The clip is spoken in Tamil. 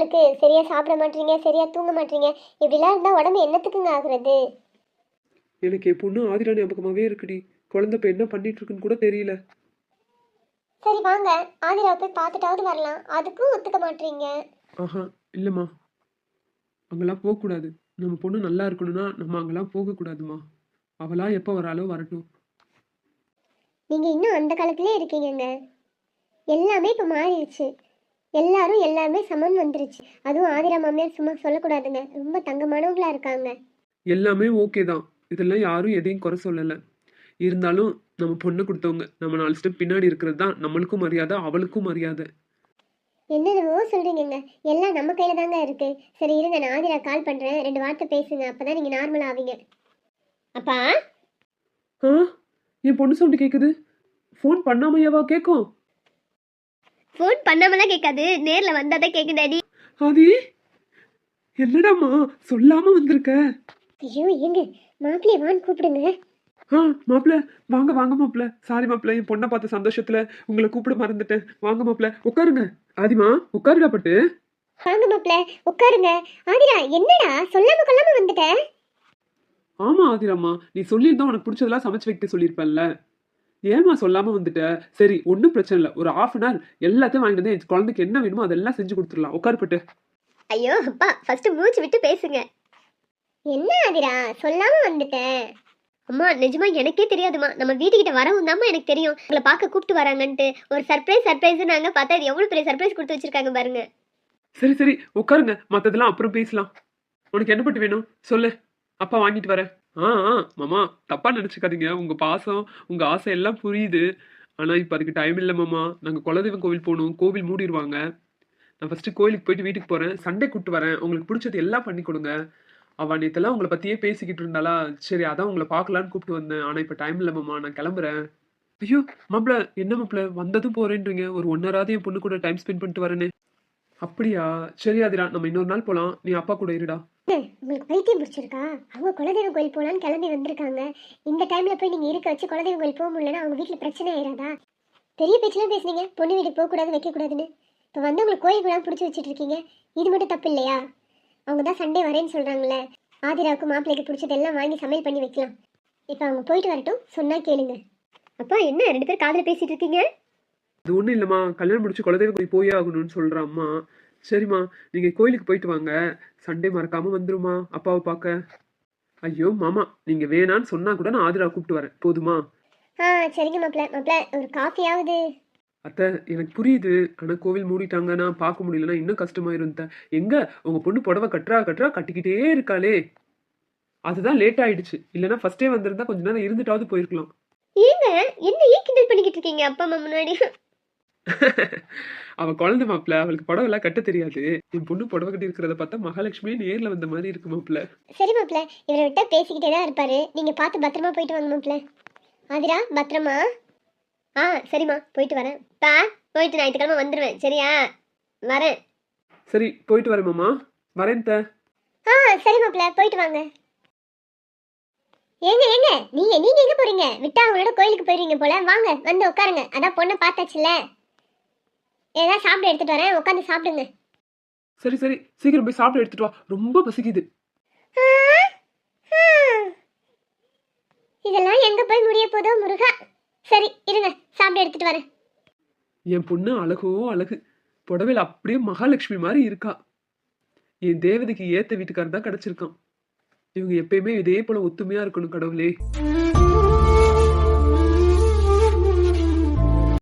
உங்களுக்கு? சரியா சாப்பிட மாட்டீங்க, சரியா தூங்க மாட்டீங்க. இப்படிலாம் இருந்தா உடம்பு என்னத்துக்குங்க ஆகுறது? எனக்கு என் பொண்ணு ஆதிரா ஞாபகமாவே இருக்குடி. குழந்தை இப்ப என்ன பண்ணிட்டு இருக்குன்னு கூட தெரியல. சரி வாங்க, ஆதிராவை போய் பார்த்துட்டாவது வரலாம். அதுக்கும் ஒத்துக்க மாட்டீங்க. ஆஹா, இல்லம்மா, அங்கெல்லாம் போகக்கூடாது. நம்ம பொண்ணு நல்லா இருக்கணும்னா நம்ம அங்கெல்லாம் போகக்கூடாதுமா. அவளா எப்போ வராளோ வரட்டும். நீங்க இன்னும் அந்த காலத்திலே இருக்கீங்கங்க. எல்லாமே இப்போ மாறிடுச்சு. எல்லாரும் எல்லாமே சமம் வந்துருச்சு. அதுவும் ஆதிரா மாமியார் சும்மா சொல்லக்கூடாதுங்க, ரொம்ப தங்கமானவங்களா இருக்காங்க. எல்லாமே ஓகே தான். இதெல்லாம் யாரும் எதையும் குறை சொல்லல. இருந்தாலும் நம்ம பொண்ணு கொடுத்தவங்க. நம்ம 4 ஸ்டெப் பின்னாடி இருக்கிறது தான் நம்மளுக்கும் மரியாதை, அவளுக்கும் மரியாதை. என்னென்னவோ சொல்றீங்கங்க. எல்லாம் நம்ம கையில தாங்க இருக்கு. சரி இருங்க, நான் ஆதிரா கால் பண்றேன், 2 வார்த்தை பேசுங்க, அப்பதான் நீங்க நார்மல் ஆவீங்க. அப்பா. ஆ, என் பொண்ணு சவுண்டு கேக்குது. ஃபோன் பண்ணாமையாவா கேட்கும்? ஃபோன் பண்ணாமலாம் கேட்காது, நேர்ல வந்தாதான் கேட்கும் டாடி. ஆதி, என்னடாம்மா சொல்லாம வந்திருக்க? ஐயோ ஏங்க, மாப்பிள்ளைய வான்னு கூப்பிடுங்க. மாப்பிள்ள, வாங்க வாங்க மாப்பிள்ள. சாரி மாப்பிள்ள, என் பொண்ணை பார்த்த சந்தோஷத்துல உங்களை கூப்பிட மறந்துட்டேன். வாங்க மாப்பிள்ள, உட்காருங்க. ஆதிமா, உட்காருடா பட்டு. வாங்க மாப்பிள்ள, உட்காருங்க. ஆதிரா, என்னடா சொல்லாம கொள்ளாம வந்துட்ட? ஆமா ஆதிராம்மா, நீ சொல்லியிருந்தா உனக்கு பிடிச்சதெல்லாம் சமைச்சு வைக்க சொல்லியிருப்பேன்ல. ஏமா சொல்லாம வந்துட்ட? சரி, ஒன்றும் பிரச்சனை இல்லை. ஒரு 1/2 hour எல்லாத்தையும் வாங்கிட்டு வந்து என் குழந்தைக்கு என்ன வேணுமோ அதெல்லாம் செஞ்சு கொடுத்துடலாம். உட்காரு பட்டு. ஐயோ அப்பா, ஃபர்ஸ்ட் மூச்சு விட்டு பேசுங்க. என்ன ஆதிரா, சொல்லாம வந்துட்டேன்? அம்மா நிஜமா எனக்கே தெரியாதுமா. நம்ம வீட்டுக்கிட்ட வரவும் தாம்மா எனக்கு தெரியும் உங்களை பார்க்க கூப்பிட்டு வராங்கன்ட்டு. ஒரு சர்ப்ரைஸ் நாங்க பார்த்தா இது எவ்வளவு பெரிய சர்ப்ரைஸ் கொடுத்து வச்சிருக்காங்க பாருங்க. சரி சரி, உட்காருங்க. மற்றதெல்லாம் அப்புறம் பேசலாம். உனக்கு என்ன பட்டு வேணும் சொல்லு, அப்பா வாங்கிட்டு வரேன். மாமா, தப்பா நினைச்சுக்காதீங்க. உங்க பாசம், உங்க ஆசை எல்லாம் புரியுது. ஆனா இப்ப அதுக்கு டைம் இல்லை மாமா. நாங்க குலதெய்வம் கோவில் போகணும். கோவில் மூடிடுவாங்க. நான் ஃபர்ஸ்ட் கோயிலுக்கு போயிட்டு வீட்டுக்கு போறேன். சண்டே கூப்பிட்டு வரேன். உங்களுக்கு பிடிச்சது எல்லாம் பண்ணி கொடுங்க. அவ நேத்தெல்லாம் உங்களை பத்தியே பேசிக்கிட்டு இருந்தாளா, சரி அதான் உங்களை பார்க்கலான்னு கூப்பிட்டு வந்தேன். ஆனா இப்ப டைம் இல்லை மாமா, நான் கிளம்புறேன். ஐயோ மாப்பிள, என்ன மாப்பிள வந்ததும் போறேன்றீங்க? ஒரு 1 hour என் பொண்ணு கூட டைம் ஸ்பெண்ட் பண்ணிட்டு வரேனே. அப்படியா? சரி ஆதிரா, நம்ம இன்னொரு நாள் போலாம். நீ அப்பா கூட இருடா. உங்களுக்கு பைத்தியம் பிடிச்சிருக்கா? அவங்க குலதெய்வம் கோயில் போலான்னு கிளம்பி வந்திருக்காங்க. இந்த டைம்ல போய் நீங்க இருக்க வச்சு குலதெய்வம் கோயில் போக முடியலன்னா அவங்க வீட்டுல பிரச்சனை ஆயிடாதா? பெரிய பேச்செல்லாம் பேசுனீங்க, பொண்ணு வீட்டுக்கு போக கூடாது, வைக்க கூடாதுன்னு. இப்ப வந்து உங்களுக்கு கோயில் கூட பிடிச்சி வச்சுட்டு இருக்கீங்க. இது மட்டும் தப்பு இல்லையா? அவங்க தான் சண்டே வரேன்னு சொல்றாங்களே. ஆதிராவுக்கு மாப்பிள்ளைக்கு பிடிச்சதெல்லாம் வாங்கி சமையல் பண்ணி வைக்கலாம். இப்ப அவங்க போயிட்டு வரட்டும், சொன்னா கேளுங்க. அப்பா என்ன 2 பேர் காதுல பேசிட்டு இருக்கீங்க? அது ஒண்ணும் இல்லம்மா, கல்யாணம் முடிச்சு குலதெய்வம் கோயில் போயே ஆகணும்னு சொல்ற அம்மா. சரிம்மா, நீங்க கோயிலுக்கு போயிட்டு வாங்க. சண்டே மறக்காம வந்துருமா அப்பாவை பார்க்க. ஐயோ மாமா, நீங்க வேணான்னு சொன்னா கூட நான் ஆதிரா கூப்பிட்டு வரேன், போதுமா? சரிங்க மாப்பிள்ள, ஒரு காஃபியாவது. அத்தை, எனக்கு புரியுது. ஆனா கோவில் மூடிட்டாங்கன்னா பார்க்க முடியலன்னா இன்னும் கஷ்டமாயிரும் அத்தை. எங்க உங்க பொண்ணு புடவை கட்டுறா கட்டுறா கட்டிக்கிட்டே இருக்காளே. அதுதான் லேட் ஆயிடுச்சு. இல்லைன்னா ஃபர்ஸ்டே வந்திருந்தா கொஞ்ச நேரம் இருந்துட்டாவது போயிருக்கலாம். ஏங்க, என்ன ஏன் கிண்டல் பண்ணிக்கிட்டு இருக்கீங்க அப்பா அம்மா முன்னாடி? அவ குழந்தை மாப்பிள்ள, அவளுக்கு புடவை எல்லாம் கட்ட தெரியாது. என் பொண்ணு புடவை கட்டி இருக்கிறத பார்த்தா மகாலட்சுமியே நேர்ல வந்த மாதிரி இருக்கு மாப்பிள்ள. சரி மாப்பிள்ள, இவரை விட்டா பேசிக்கிட்டே தான் இருப்பாரு. நீங்க பார்த்து பத்திரமா போயிட்டு வாங்க மாப்பிள்ள. ஆதிரா பத்திரமா. சரிம்மா, போயிட்டு வரேன். போயிட்டு ஞாயிற்றுக்கிழமை வந்துடுவேன், சரியா? வரேன். சரி, போயிட்டு வரேன் மாமா. வரேன் த. சரி மாப்பிள்ள, போயிட்டு வாங்க. ஏங்க நீங்க எங்க போறீங்க? விட்டா அவங்களோட கோயிலுக்கு போயிருவீங்க போல. வாங்க வந்து உட்காருங்க. அதான் பொண்ணை பார்த்தாச்சுல. ஏதாவது சாப்பிட எடுத்துட்டு வரேன், உட்காந்து சாப்பிடுங்க. சரி சரி, சீக்கிரம் போய் சாப்பிட எடுத்துட்டு வா, ரொம்ப பசிக்குது. இதெல்லாம் எங்க போய் முடிய போதோ முருகா. சரி இருங்க, சாப்பிட எடுத்துட்டு வரேன். என் பொண்ணு அழகோ அழகு. புடவையில அப்படியே மகாலட்சுமி மாதிரி இருக்கா. என் தேவதைக்கு ஏத்த வீட்டுக்காரர் தான் கிடைச்சிருக்கான். இவங்க எப்பயுமே இதே போல ஒத்துமையா இருக்கணும் கடவுளே.